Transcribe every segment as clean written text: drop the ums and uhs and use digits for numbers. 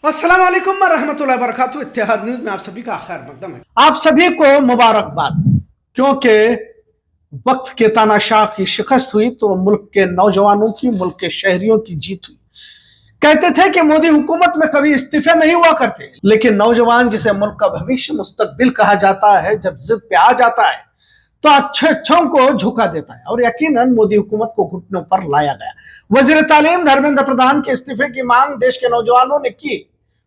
अस्सलाम वालेकुम रहमतुल्लाहि व बरकातहू। इत्तेहाद न्यूज में आप सभी का खैर मकदम है। आप सभी को मुबारकबाद, क्योंकि वक्त के तानाशाह की शिकस्त हुई तो मुल्क के नौजवानों की, मुल्क के शहरियों की जीत हुई। कहते थे कि मोदी हुकूमत में कभी इस्तीफे नहीं हुआ करते, लेकिन नौजवान जिसे मुल्क का भविष्य मुस्तकबिल कहा जाता है, जब जिद पे आ जाता है तो अच्छों को झुका देता है और यकीनन मोदी हुकूमत को घुटनों पर लाया गया। वजीर तालीम धर्मेंद्र प्रधान के इस्तीफे की मांग देश के नौजवानों ने की।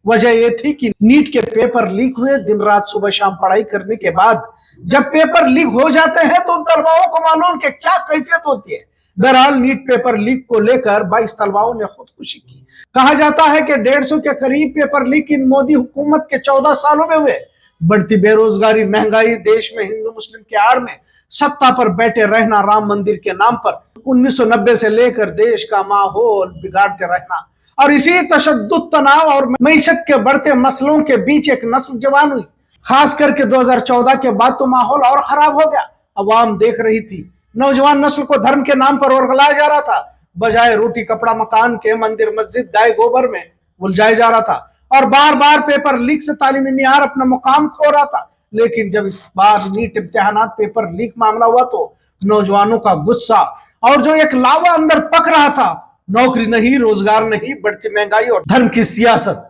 वजह यह थी कि नीट के पेपर लीक हुए। दिन रात सुबह शाम पढ़ाई करने के बाद जब पेपर लीक हो जाते हैं तो उन तलबाओं को मालूम कि क्या कैफियत होती है। बहरहाल नीट पेपर लीक को लेकर 22 तलबाओं ने खुदकुशी की। कहा जाता है कि 150 के करीब पेपर लीक इन मोदी हुकूमत के 14 सालों में हुए। बढ़ती बेरोजगारी, महंगाई, देश में हिंदू मुस्लिम के आड़ में सत्ता पर बैठे रहना, राम मंदिर के नाम पर 1990 से लेकर देश का माहौल बिगाड़ते रहना और इसी तशद्दुद, तनाव और मईशत के बढ़ते मसलों के बीच एक नस्ल जवान हुई। खास करके 2014 के बाद तो माहौल और खराब हो गया। अवाम देख रही थी नौजवान नस्ल को धर्म के नाम पर वर्गलाया जा रहा था, बजाय रोटी कपड़ा मकान के मंदिर मस्जिद गाय गोबर में उलझाया जा रहा था और बार बार पेपर लीक से तालीमी मियार अपना मुकाम खो रहा था। लेकिन जब इस बार नीट इम्तिहानात पेपर लीक मामला हुआ तो नौजवानों का गुस्सा और जो एक लावा अंदर पक रहा था, नौकरी नहीं, रोजगार नहीं, बढ़ती महंगाई और धर्म की सियासत,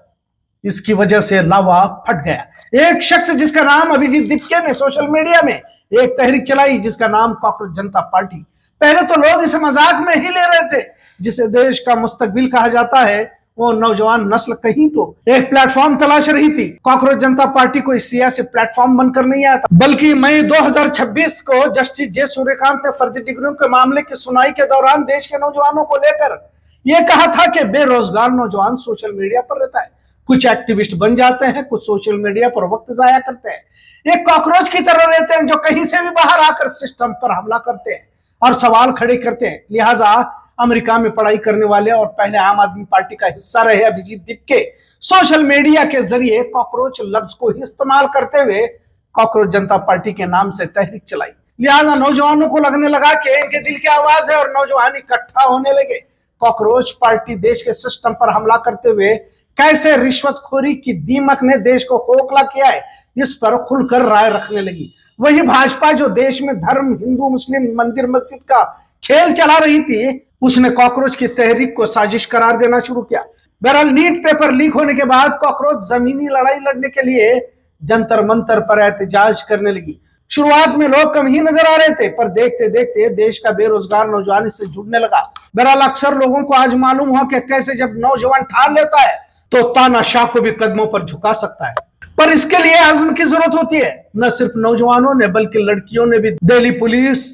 इसकी वजह से लावा फट गया। एक शख्स जिसका नाम अभिजीत दीपके ने सोशल मीडिया में एक तहरीक चलाई जिसका नाम कॉकरोच जनता पार्टी। पहले तो लोग इसे मजाक में ही ले रहे थे। जिसे देश का मुस्तकबिल कहा जाता है, वो नौजवान नस्ल कहीं तो एक प्लेटफॉर्म तलाश रही थी। कॉकरोच जनता पार्टी को इस सियासी प्लेटफॉर्म बनकर नहीं आया था, बल्कि मई 2026 को जस्टिस जे सूर्यकांत ने फर्जी डिग्रियों के मामले की सुनवाई के दौरान देश के नौजवानों को लेकर यह कहा था कि बेरोजगार नौजवान सोशल मीडिया पर रहता है, कुछ एक्टिविस्ट बन जाते हैं, कुछ सोशल मीडिया पर वक्त जाया करते हैं, एक कॉकरोच की तरह रहते हैं जो कहीं से भी बाहर आकर सिस्टम पर हमला करते हैं और सवाल खड़े करते हैं। लिहाजा अमेरिका में पढ़ाई करने वाले और पहले आम आदमी पार्टी का हिस्सा रहे अभिजीत दीपके सोशल मीडिया के जरिए कॉकरोच लफ्ज को ही इस्तेमाल करते हुए कॉकरोच जनता पार्टी के नाम से तहरीक चलाई। लिहाजा नौजवानों को लगने लगा कि इनके दिल की आवाज है और नौजवान इकट्ठा होने लगे। कॉकरोच पार्टी देश के सिस्टम पर हमला करते हुए कैसे रिश्वतखोरी की दीमक ने देश को खोखला किया है, इस पर खुलकर राय रखने लगी। वही भाजपा जो देश में धर्म, हिंदू मुस्लिम, मंदिर मस्जिद का खेल चला रही थी, उसने कॉकरोच की तहरीक को साजिश करार देना शुरू किया। बहरहाल नीट पेपर लीक होने के बाद कॉकरोच जमीनी लड़ाई लड़ने के लिए जंतर मंतर पर एहतजाज करने लगी। शुरुआत में लोग कम ही नजर आ रहे थे, पर देखते देखते देश का बेरोजगार नौजवान इससे जुड़ने लगा। बहरहाल अक्सर लोगों को आज मालूम हुआ कि कैसे जब नौजवान ठान लेता है तो तानाशाह को भी कदमों पर झुका सकता है, पर इसके लिए आज़म की जरूरत होती है। न सिर्फ नौजवानों ने बल्कि लड़कियों ने भी Delhi police,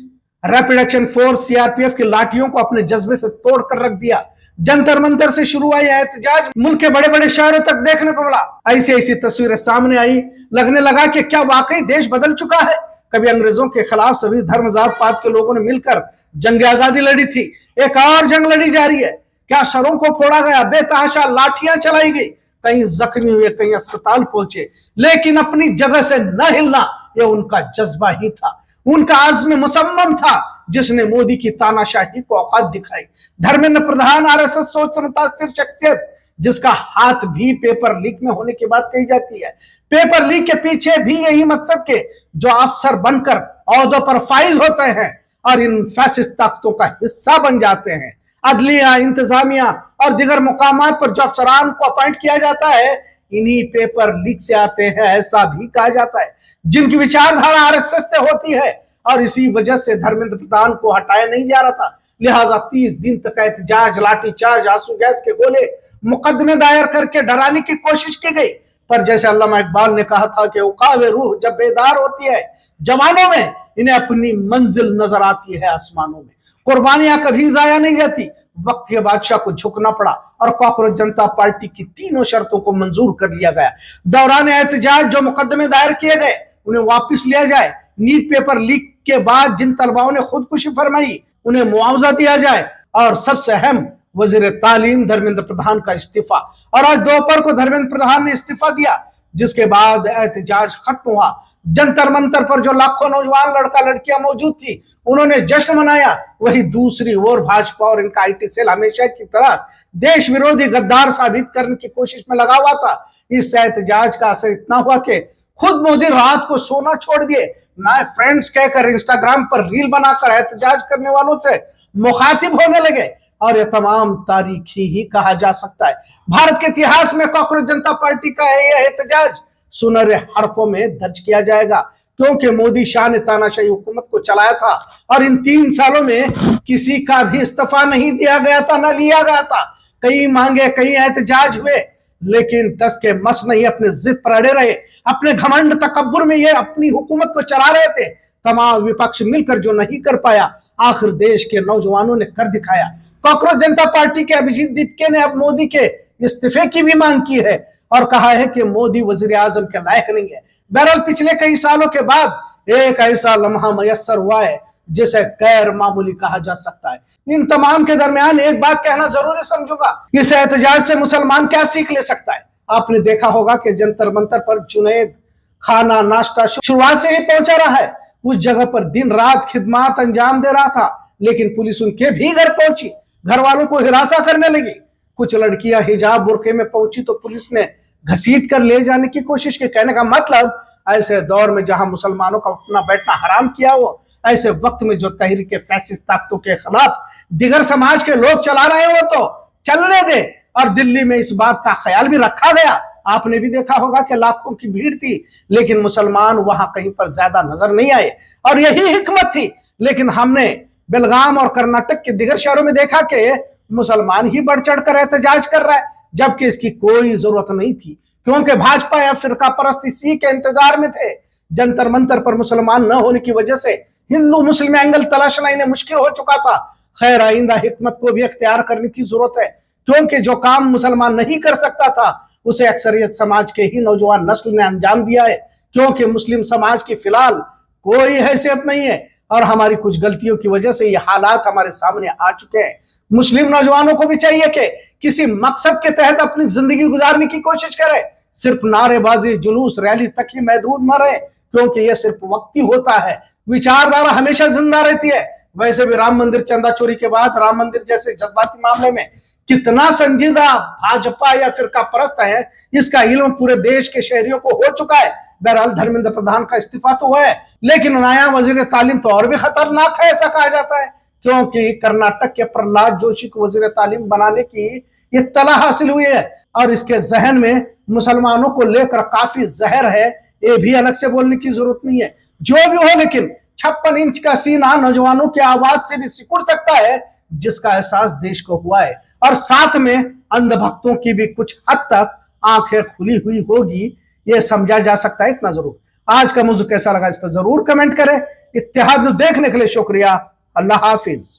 rapid action force, CRPF की लाठियों को अपने जज्बे से तोड़कर रख दिया। जंतर मंतर से शुरू हुआ यह एहतजाज मुल्क के बड़े बड़े शहरों तक देखने को मिला। ऐसी ऐसी तस्वीरें सामने आई, लगने लगा कि क्या वाकई देश बदल चुका है। कभी अंग्रेजों के खिलाफ सभी धर्म जात पात के लोगों ने मिलकर जंग आजादी लड़ी थी, एक और जंग लड़ी जा रही है। क्या सरों को फोड़ा गया, बेतहाशा लाठियां चलाई गई, कहीं जख्मी हुए, कहीं अस्पताल पहुंचे, लेकिन अपनी जगह से न हिलना यह उनका जज्बा ही था, उनका आज़्म मुसम्मम था, जिसने मोदी की तानाशाही को औकात दिखाई। धर्मेंद्र प्रधान आरएसएस सोच से मुतासिर शख्सियत, जिसका हाथ भी पेपर लीक में होने की बात कही जाती है। पेपर लीक के पीछे भी यही मकसद के जो अफसर बनकर ओहदों पर फाइज होते हैं और इन फैसिस्ट ताकतों का हिस्सा बन जाते हैं। अदलिया, इंतजामिया और दिगर मुकामात पर जो अफसरान को अपॉइंट किया जाता है, इन्हीं पेपर लीक से आते हैं, ऐसा भी कहा जाता है, जिनकी विचारधारा आरएसएस से होती है और इसी वजह से धर्मेंद्र प्रधान को हटाया नहीं जा रहा था। लिहाजा 30 दिन तक एहतजाज, लाठीचार्ज, आंसू गैस के गोले, मुकदमे दायर करके डराने की कोशिश की गई। पर जैसे अल्लामा इकबाल ने कहा था कि औकावे रूह जब बेदार होती है जवानों में, इन्हें अपनी मंजिल नजर आती है आसमानों में। कुर्बानियां कभी जाया नहीं जाती। वक्त के बादशाह को झुकना पड़ा और कॉकरोच जनता पार्टी की तीनों शर्तों को मंजूर कर लिया गया। दौरान एहतजाज जो मुकदमे दायर किए गए उन्हें वापस लिया जाए। नीट पेपर लीक के बाद जिन तलबाओं ने खुदकुशी फरमाई उन्हें मुआवजा दिया जाए और सबसे अहम वजीर तालीम धर्मेंद्र प्रधान का इस्तीफा। और आज दोपहर को धर्मेंद्र प्रधान ने इस्तीफा दिया, जिसके बाद एहतजाज खत्म हुआ। जंतर मंतर पर जो लाखों नौजवान लड़का लड़कियां मौजूद थी, उन्होंने जश्न मनाया। वही दूसरी ओर भाजपा और इनका आईटी सेल हमेशा की तरह देश विरोधी गद्दार साबित करने की कोशिश में लगा हुआ था। इस एहतजाज का असर इतना हुआ कि खुद मोदी रात को सोना छोड़ दिए, माय फ्रेंड्स कहकर इंस्टाग्राम पर रील बनाकर एहतजाज करने वालों से मुखातिब होने लगे। और यह तमाम तारीखी ही कहा जा सकता है। भारत के इतिहास में कॉकरोच जनता पार्टी का यह एहतजाज सुनहरे हरफों में दर्ज किया जाएगा, क्योंकि मोदी शाह ने तानाशाही हुकूमत को चलाया था और इन 3 सालों में किसी का भी इस्तीफा नहीं दिया गया था, न लिया गया था। कई मांगे, कई एहतजाज हुए, लेकिन टस के मस नहीं अपने जिद पर अड़े रहे। अपने घमंड तकब्बुर में ये अपनी हुकूमत को चला रहे थे। तमाम विपक्ष मिलकर जो नहीं कर पाया, आखिर देश के नौजवानों ने कर दिखाया। कॉकरोच जनता पार्टी के अभिजीत दीपके ने अब मोदी के इस्तीफे की भी मांग की है और कहा है कि मोदी वजीर आजम के लायक नहीं है। बहरहाल पिछले कई सालों के बाद एक ऐसा लम्हा मयस्सर हुआ है जिसे गैर मामूली कहा जा सकता है। इन तमाम के दरमियान एक बात कहना जरूरी समझूंगा, इस एहतजाज से मुसलमान क्या सीख ले सकता है। आपने देखा होगा कि जंतर मंतर पर जुनैद खाना नाश्ता शुरुआत से ही पहुंचा रहा है। उस जगह पर दिन रात खिदमत अंजाम दे रहा था, लेकिन पुलिस उनके भी घर पहुंची, घर वालों को हिरासा करने लगी। कुछ लड़कियां हिजाब बुर्के में पहुंची तो पुलिस ने घसीट कर ले जाने की कोशिश की। कहने का मतलब, ऐसे दौर में जहां मुसलमानों का उठना बैठना हराम किया हो, ऐसे वक्त में जो तहरीक फैसिस्ट ताकतों के खिलाफ दिगर समाज के लोग चला रहे हो तो चलने दे। और दिल्ली में इस बात का ख्याल भी रखा गया। आपने भी देखा होगा कि लाखों की भीड़ थी, लेकिन मुसलमान वहां कहीं पर ज्यादा नजर नहीं आए और यही हिकमत थी। लेकिन हमने बेलगाम और कर्नाटक के दिगर शहरों में देखा कि मुसलमान ही बढ़ चढ़ कर एहतजाज कर रहा है, जबकि इसकी कोई जरूरत नहीं थी, क्योंकि भाजपा या फिरका परस्त इसी के इंतजार में थे। जंतर मंतर पर मुसलमान न होने की वजह से हिंदू मुस्लिम एंगल तलाशना इन्हें मुश्किल हो चुका था। खैर, आइंदा हिकमत को भी अख्तियार करने की जरूरत है, क्योंकि जो काम मुसलमान नहीं कर सकता था उसे अक्सरियत समाज के ही नौजवान नस्ल ने अंजाम दिया है। क्योंकि मुस्लिम समाज की फिलहाल कोई हैसियत नहीं है और हमारी कुछ गलतियों की वजह से ये हालात हमारे सामने आ चुके हैं। मुस्लिम नौजवानों को भी चाहिए कि किसी मकसद के तहत अपनी जिंदगी गुजारने की कोशिश करें, सिर्फ नारेबाजी जुलूस रैली तक ही महदूद न रहे, क्योंकि यह सिर्फ वक्ती होता है। विचारधारा हमेशा जिंदा रहती है। वैसे भी राम मंदिर चंदा चोरी के बाद राम मंदिर जैसे जज्बाती मामले में कितना संजीदा भाजपा या फिरका परस्त है, इसका इल्म पूरे देश के शहरियों को हो चुका है। बहरहाल धर्मेंद्र प्रधान का इस्तीफा तो हुआ है, लेकिन नया वजीर तालीम तो और भी खतरनाक है, ऐसा कहा जाता है, क्योंकि कर्नाटक के प्रहलाद जोशी को वजीर तालीम बनाने की इत्तला हासिल हुई है और इसके जहन में मुसलमानों को लेकर काफी जहर है। ये भी अलग से बोलने की जरूरत नहीं है। जो भी हो, लेकिन 56 इंच का सीना नौजवानों की आवाज से भी सिकुड़ सकता है, जिसका एहसास देश को हुआ है। और साथ में अंधभक्तों की भी कुछ हद तक आंखें खुली हुई होगी, यह समझा जा सकता है। इतना जरूर, आज का मौजू कैसा लगा इस पर जरूर कमेंट करें। इत्तेहाद देखने के लिए शुक्रिया। अल्लाह हाफिज।